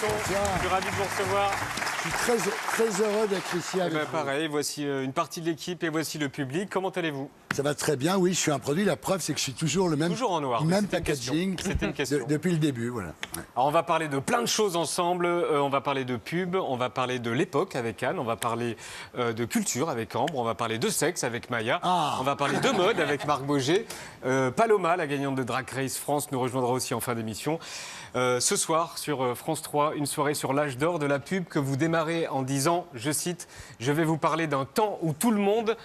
Ardisson, je suis ravi de vous recevoir. Je suis très heureux d'être ici avec vous. Pareil, voici une partie de l'équipe et voici le public. Comment allez-vous? Ça va très bien, oui, je suis un produit. La preuve, c'est que je suis toujours le même, Toujours en noir. même C'était une packaging question. C'était une question. depuis le début. Voilà. Ouais. Alors on va parler de plein de choses ensemble. On va parler de pub, on va parler de l'époque avec Anne, on va parler de culture avec Ambre, on va parler de sexe avec Maya, on va parler de mode avec Marc Boger. Paloma, la gagnante de Drag Race France, nous rejoindra aussi en fin d'émission. Ce soir, sur France 3, une soirée sur l'âge d'or de la pub que vous démarrez en disant, je cite, « Je vais vous parler d'un temps où tout le monde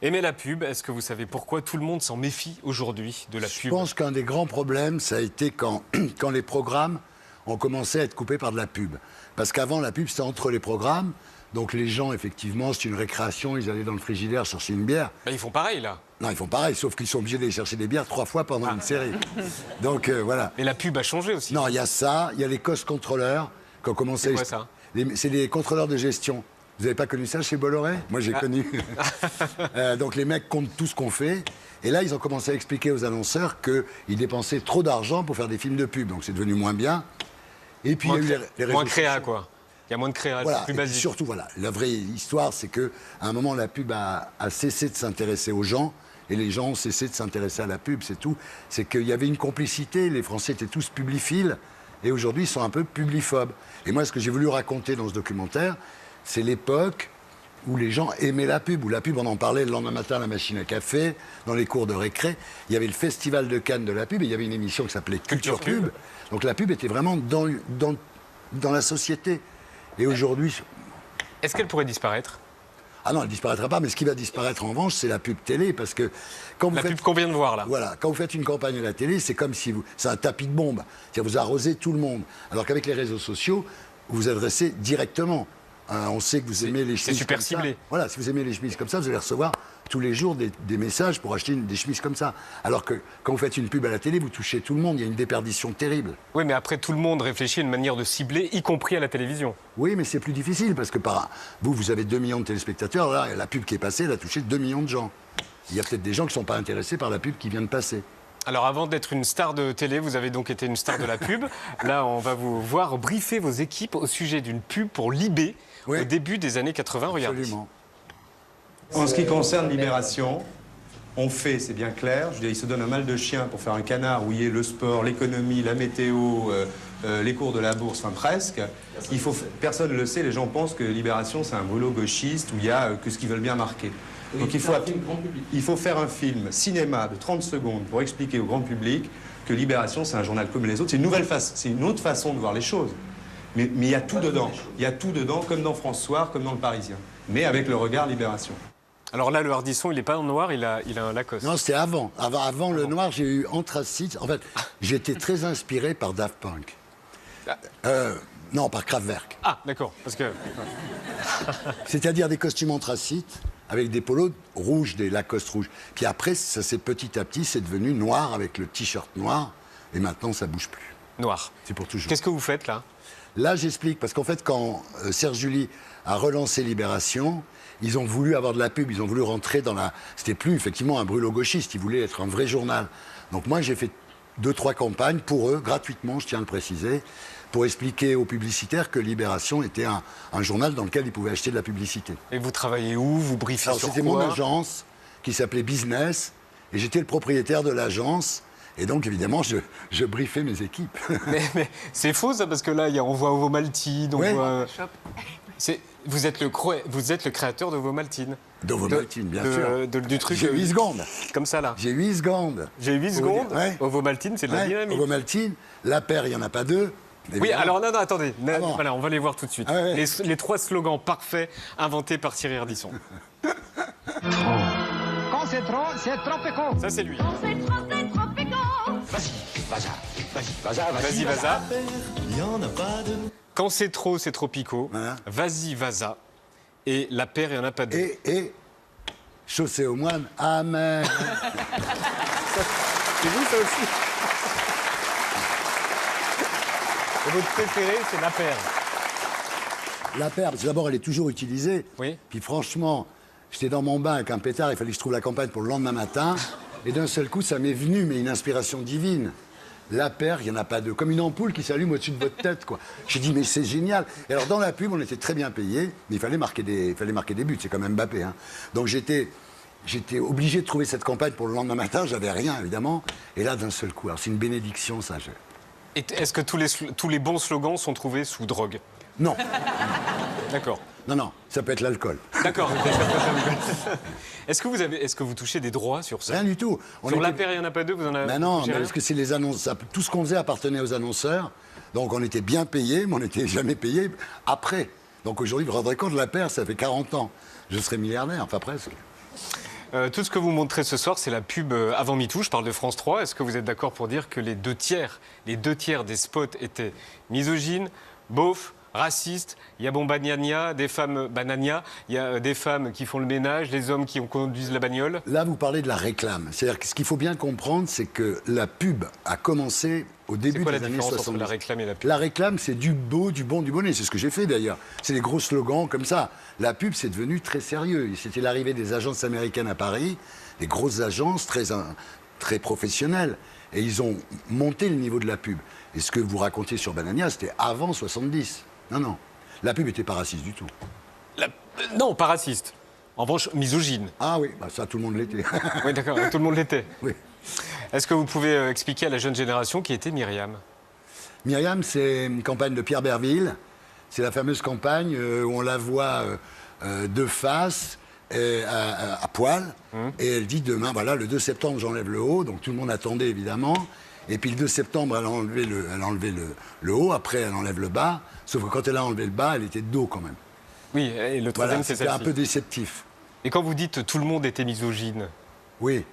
aimait la pub ». Est-ce que vous savez pourquoi tout le monde s'en méfie aujourd'hui de la pub? Je pense qu'un des grands problèmes, ça a été quand les programmes ont commencé à être coupés par de la pub. Parce qu'avant, la pub, c'était entre les programmes. Donc les gens, effectivement, c'est une récréation, ils allaient dans le frigidaire chercher une bière. Ben, ils font pareil, là. Non, ils font pareil, sauf qu'ils sont obligés d'aller chercher des bières 3 fois pendant une série. Donc voilà. Mais la pub a changé aussi. Non, il y a ça, il y a les cost contrôleurs qui ont commencé... C'est quoi ça? C'est les contrôleurs de gestion. Vous n'avez pas connu ça chez Bolloré? Moi, j'ai connu. Donc les mecs comptent tout ce qu'on fait. Et là, ils ont commencé à expliquer aux annonceurs qu'ils dépensaient trop d'argent pour faire des films de pub. Donc c'est devenu moins bien. Et puis il y a eu les réseaux moins créa, sociaux. quoi. Il y a moins de créa, Voilà. c'est plus Et puis basique. surtout, voilà, la vraie histoire, c'est qu'à un moment, la pub a cessé de s'intéresser aux gens. Et les gens ont cessé de s'intéresser à la pub, c'est tout. C'est qu'il y avait une complicité. Les Français étaient tous publiphiles. Et aujourd'hui, ils sont un peu publiphobes. Et moi, ce que j'ai voulu raconter dans ce documentaire, c'est l'époque où les gens aimaient la pub, où la pub, on en parlait le lendemain matin à la machine à café, dans les cours de récré. Il y avait le festival de Cannes de la pub, et il y avait une émission qui s'appelait Culture Pub. Donc la pub était vraiment dans la société. Et aujourd'hui... Est-ce qu'elle pourrait disparaître? Ah non, elle ne disparaîtra pas, mais ce qui va disparaître en revanche, c'est la pub télé, parce que quand vous La faites... pub qu'on vient de voir, là. Voilà, quand vous faites une campagne à la télé, c'est comme si vous... C'est un tapis de bombe. C'est-à-dire vous arrosez tout le monde. Alors qu'avec les réseaux sociaux, vous vous adressez directement. On sait que vous aimez les chemises. C'est super comme ciblé. Ça. Voilà, si vous aimez les chemises comme ça, vous allez recevoir tous les jours des messages pour acheter des chemises comme ça. Alors que quand vous faites une pub à la télé, vous touchez tout le monde. Il y a une déperdition terrible. Oui, mais après, tout le monde réfléchit à une manière de cibler, y compris à la télévision. Oui, mais c'est plus difficile parce que vous avez 2 millions de téléspectateurs. Là, la pub qui est passée, elle a touché 2 millions de gens. Il y a peut-être des gens qui ne sont pas intéressés par la pub qui vient de passer. Alors, avant d'être une star de télé, vous avez donc été une star de la pub. Là, on va vous voir briefer vos équipes au sujet d'une pub pour Libé au début des années 80. Regardez. Absolument. En ce qui concerne Libération, on fait, c'est bien clair, je veux dire, il se donne un mal de chien pour faire un canard où il y ait le sport, l'économie, la météo, les cours de la bourse, enfin presque. Personne ne le sait, les gens pensent que Libération, c'est un boulot gauchiste où il y a que ce qu'ils veulent bien marquer. Donc il faut faire un film cinéma de 30 secondes pour expliquer au grand public que Libération, c'est un journal comme les autres. C'est une autre façon de voir les choses. Mais il y a tout dedans. Il y a tout dedans, comme dans France Soir, comme dans Le Parisien. Mais avec le regard Libération. Alors là, le Ardisson, il n'est pas en noir, il a un Lacoste. Non, c'était avant. Avant le noir, j'ai eu Anthracite. En fait, j'étais très inspiré par Daft Punk. Non, par Kraftwerk. Ah, d'accord, parce que... C'est-à-dire des costumes anthracite avec des polos rouges, des Lacoste rouges. Puis après, ça s'est petit à petit, c'est devenu noir avec le t-shirt noir. Et maintenant, ça bouge plus. Noir. C'est pour toujours. Qu'est-ce que vous faites, là? Là, j'explique, parce qu'en fait, quand Serge July a relancé Libération, ils ont voulu avoir de la pub, ils ont voulu rentrer dans la... C'était plus, effectivement, un brûlot gauchiste, ils voulaient être un vrai journal. Donc moi, j'ai fait 2-3 campagnes pour eux, gratuitement, je tiens à le préciser, pour expliquer aux publicitaires que Libération était un journal dans lequel ils pouvaient acheter de la publicité. Et vous travaillez où? Vous briefiez Alors, sur c'était quoi? mon agence, qui s'appelait Business, et j'étais le propriétaire de l'agence. Et donc, évidemment, je briefais mes équipes. Mais c'est faux, ça, parce que là, on voit Ovomaltine, on Ouais. voit... Vous êtes le créateur d'Ovomaltine. D'Ovomaltine, bien sûr. Du truc... J'ai 8 secondes. Comme ça, là. J'ai 8 secondes. J'ai 8 secondes. Ouais. Ovomaltine, c'est de la Ouais, dynamite. Ovomaltine, la paire, il n'y en a pas 2. Oui, évidemment. alors non, attendez. bon Voilà, on va les voir tout de suite. Ah ouais. Les 3 slogans parfaits inventés par Thierry Ardisson. Quand c'est trop péco. Ça, c'est lui. Quand c'est trop péco. Vas-y, Vaza. Quand c'est trop picot. Voilà. Vas-y, Vaza. Et la paire, il n'y en a pas 2. Et chaussée aux moines, amen. C'est vous, ça aussi? Et votre préféré, c'est la paire. La paire, parce que d'abord, elle est toujours utilisée. Oui. Puis franchement, j'étais dans mon bain avec un pétard, il fallait que je trouve la campagne pour le lendemain matin. Et d'un seul coup, ça m'est venu, mais une inspiration divine. La paire, il n'y en a pas deux. Comme une ampoule qui s'allume au-dessus de votre tête, quoi. J'ai dit, mais c'est génial. Et alors, dans la pub, on était très bien payés, mais il fallait marquer des buts. C'est comme Mbappé, hein. Donc, j'étais obligé de trouver cette campagne pour le lendemain matin. J'avais rien, évidemment. Et là, d'un seul coup, alors c'est une bénédiction, ça. Et est-ce que tous les bons slogans sont trouvés sous drogue? Non. D'accord. Non, ça peut être l'alcool. D'accord. Est-ce que vous touchez des droits sur ça? Rien du tout. Sur la paire, il n'y en a pas deux, vous en avez... Ben non, touché rien parce que c'est les annonces. Tout ce qu'on faisait appartenait aux annonceurs. Donc on était bien payés, mais on n'était jamais payés après. Donc aujourd'hui, vous vous rendrez compte, la paire, ça fait 40 ans. Je serais milliardaire, enfin presque. Tout ce que vous montrez ce soir, c'est la pub avant MeToo. Je parle de France 3. Est-ce que vous êtes d'accord pour dire que les deux tiers des spots étaient misogynes, beaufs, racistes? Il y a Banania, des femmes Banania, il y a des femmes qui font le ménage, les hommes qui conduisent la bagnole. Là, vous parlez de la réclame. C'est-à-dire que ce qu'il faut bien comprendre, c'est que la pub a commencé au début des années 70. Entre la réclame et la pub? La réclame, c'est du beau, du bon, du bonnet. C'est ce que j'ai fait d'ailleurs. C'est des gros slogans comme ça. La pub, c'est devenu très sérieux. C'était l'arrivée des agences américaines à Paris, des grosses agences très professionnelles. Et ils ont monté le niveau de la pub. Et ce que vous racontiez sur Banania, c'était avant 70. Non. La pub n'était pas raciste du tout. Non, pas raciste. En revanche, misogyne. Ah oui, bah ça, tout le monde l'était. Oui, d'accord, tout le monde l'était. Oui. Est-ce que vous pouvez expliquer à la jeune génération qui était Myriam? Myriam, c'est une campagne de Pierre Berville. C'est la fameuse campagne où on la voit de face, à poil. Et elle dit demain, voilà, le 2 septembre, j'enlève le haut. Donc tout le monde attendait, évidemment. Et puis le 2 septembre, elle a enlevé le haut. Après, elle enlève le bas. Sauf que quand elle a enlevé le bas, elle était de dos quand même. Oui, et le troisième, Voilà, c'est c'était celle-ci. un peu déceptif. Et quand vous dites tout le monde était misogyne, Oui.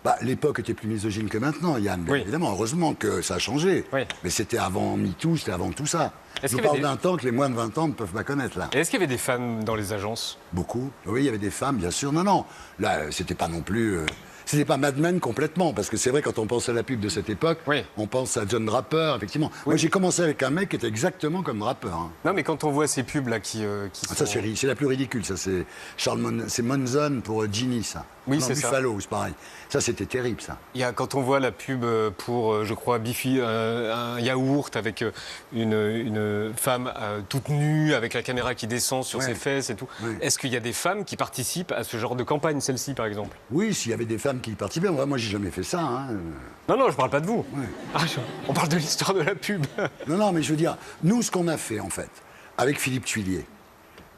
Bah, l'époque était plus misogyne que maintenant, Yann. Bien Oui. évidemment, heureusement que ça a changé. Oui. Mais c'était avant MeToo, c'était avant tout ça. Est-ce Je qu'il y vous avait parle d'un temps que les moins de 20 ans ne peuvent pas connaître, là. et est-ce qu'il y avait des femmes dans les agences? Beaucoup. Oui, il y avait des femmes, bien sûr. Non. Là, c'était pas non plus... C'était pas Mad Men complètement, parce que c'est vrai, quand on pense à la pub de cette époque, Oui. on pense à John Draper, effectivement. Moi, j'ai commencé avec un mec qui était exactement comme Draper. Hein. Non, mais quand on voit ces pubs-là qui Ah, ça, c'est la plus ridicule, ça. C'est c'est Monzon pour Ginny, ça. Oui, non, c'est ça. Buffalo, c'est pareil. Ça, c'était terrible, ça. Il y a, quand on voit la pub pour, je crois, Bifi, un yaourt avec une femme toute nue, avec la caméra qui descend sur Ouais. ses fesses et tout, Ouais. est-ce qu'il y a des femmes qui participent à ce genre de campagne, celle-ci par exemple? Oui, s'il y avait des femmes qui y participaient. Moi, j'ai jamais fait ça. Hein. Non, je parle pas de vous. Ouais. Ah, on parle de l'histoire de la pub. Non, mais je veux dire, nous, ce qu'on a fait, en fait, avec Philippe Tuillier,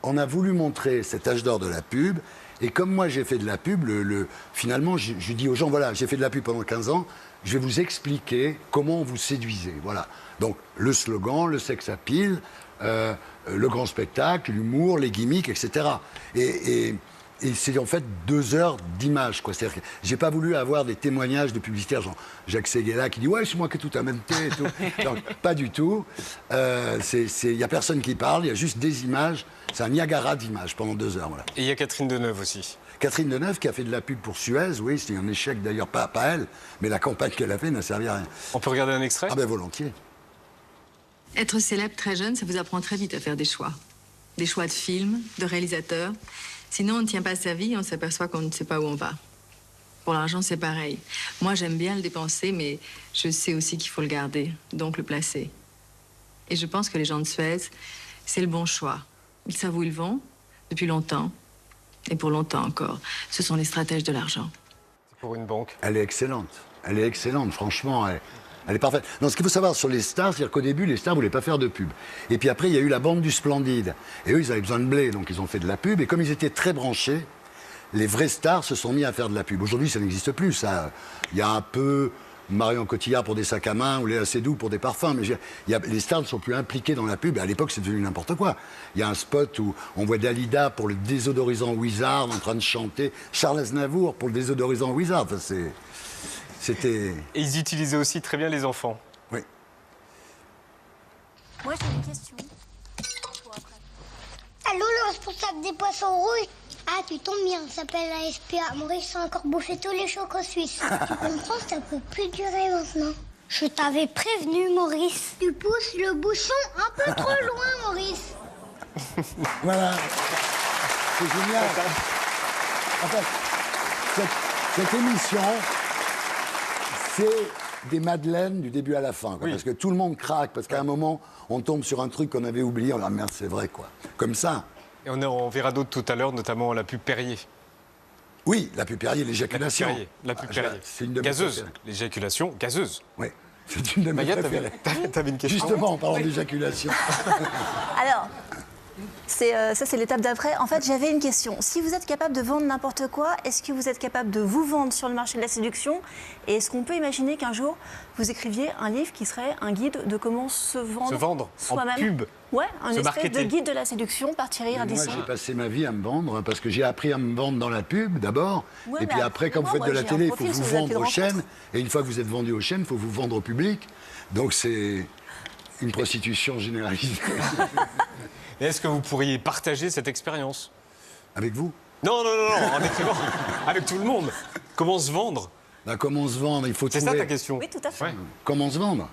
on a voulu montrer cet âge d'or de la pub. Et comme moi, j'ai fait de la pub, finalement, je dis aux gens, voilà, j'ai fait de la pub pendant 15 ans, je vais vous expliquer comment vous séduisez. Voilà. Donc, le slogan, le sex appeal, le grand spectacle, l'humour, les gimmicks, etc. Et c'est en fait 2 heures d'image, quoi. C'est-à-dire que j'ai pas voulu avoir des témoignages de publicitaires, genre Jacques Séguéla qui dit ouais, c'est moi qui ai tout inventé et tout. Donc, pas du tout. Il y a personne qui parle, il y a juste des images. C'est un Niagara d'images pendant 2 heures, voilà. Et il y a Catherine Deneuve aussi. Catherine Deneuve qui a fait de la pub pour Suez, oui, c'était un échec d'ailleurs, pas elle, mais la campagne qu'elle a fait n'a servi à rien. On peut regarder un extrait? Ah ben volontiers. Être célèbre très jeune, ça vous apprend très vite à faire des choix. Des choix de films, de réalisateurs. Sinon, on ne tient pas sa vie et on s'aperçoit qu'on ne sait pas où on va. Pour l'argent, c'est pareil. Moi, j'aime bien le dépenser, mais je sais aussi qu'il faut le garder, donc le placer. Et je pense que les gens de Suez, c'est le bon choix. Ils savent où ils vont, depuis longtemps, et pour longtemps encore. Ce sont les stratèges de l'argent. Pour une banque. Elle est excellente. Elle est excellente, franchement. Elle est parfaite. Non, ce qu'il faut savoir sur les stars, c'est-à-dire qu'au début, les stars ne voulaient pas faire de pub. Et puis après, il y a eu la bande du Splendide. Et eux, ils avaient besoin de blé, donc ils ont fait de la pub. Et comme ils étaient très branchés, les vrais stars se sont mis à faire de la pub. Aujourd'hui, ça n'existe plus, ça. Il y a un peu Marion Cotillard pour des sacs à main ou Léa Seydoux pour des parfums. Mais les stars ne sont plus impliquées dans la pub. Et à l'époque, c'est devenu n'importe quoi. Il y a un spot où on voit Dalida pour le désodorisant Wizard en train de chanter. Charles Aznavour pour le désodorisant Wizard. Enfin, c'était... Et ils utilisaient aussi très bien les enfants. Oui. Moi, j'ai une question. Allô, le responsable des poissons rouges? Ah, tu tombes bien, ça s'appelle la SPA. Maurice a encore bouffé tous les chocos suisses. Tu comprends, ça peut plus durer maintenant. Je t'avais prévenu, Maurice. Tu pousses le bouchon un peu trop loin, Maurice. Voilà. C'est génial. En fait, cette émission, des madeleines du début à la fin. Quoi, Oui. Parce que tout le monde craque, parce qu'à un moment, on tombe sur un truc qu'on avait oublié, on dit, ah, merde, c'est vrai, quoi. Comme ça. Et on verra d'autres tout à l'heure, notamment la pub Perrier. Oui, la pub Perrier, l'éjaculation. La pub Ah, Perrier. c'est une de mes Gazeuse. préférées. L'éjaculation gazeuse. Oui, c'est une de mes Maya, préférées. t'avais une question. Justement, en parlant d'éjaculation. Alors, ça c'est l'étape d'après. En fait, j'avais une question. Si vous êtes capable de vendre n'importe quoi, est-ce que vous êtes capable de vous vendre sur le marché de la séduction? Et est-ce qu'on peut imaginer qu'un jour, vous écriviez un livre qui serait un guide de comment se vendre, Se vendre en soi-même? pub. Ouais, un Se espèce marketer. de guide de la séduction par Thierry Moi, Ardisson. j'ai passé ma vie à me vendre, hein, parce que j'ai appris à me vendre dans la pub, d'abord. Ouais, et puis mais après, quand vous moi, faites de la j'ai un télé, il faut profil vous sur les vendre aux applis de chaînes. rencontre. Et une fois que vous êtes vendu aux chaînes, il faut vous vendre au public. Donc c'est une prostitution généralisée. Et est-ce que vous pourriez partager cette expérience? Avec vous. Non, en écrivant avec tout le monde. Comment se vendre? Bah, comment se vendre? Il faut C'est ça trouver... ta question? Oui, tout à fait. Ouais. Comment se vendre?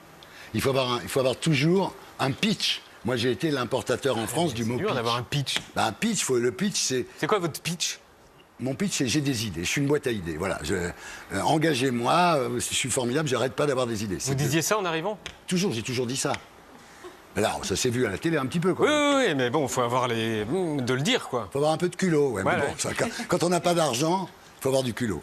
Il faut avoir toujours un pitch. Moi, j'ai été l'importateur en France du mot C'est dur pitch. d'avoir un pitch. Bah, un pitch, le pitch, c'est... C'est quoi votre pitch? Mon pitch, c'est j'ai des idées. Je suis une boîte à idées. Voilà. Engagez-moi, je suis formidable, j'arrête pas d'avoir des idées. Vous disiez ça en arrivant? J'ai toujours dit ça. Mais là, ça s'est vu à la télé un petit peu, quoi. Oui, mais bon, il faut avoir de le dire, quoi. Faut avoir un peu de culot. Ouais, mais Voilà. bon, quand on n'a pas d'argent, il faut avoir du culot.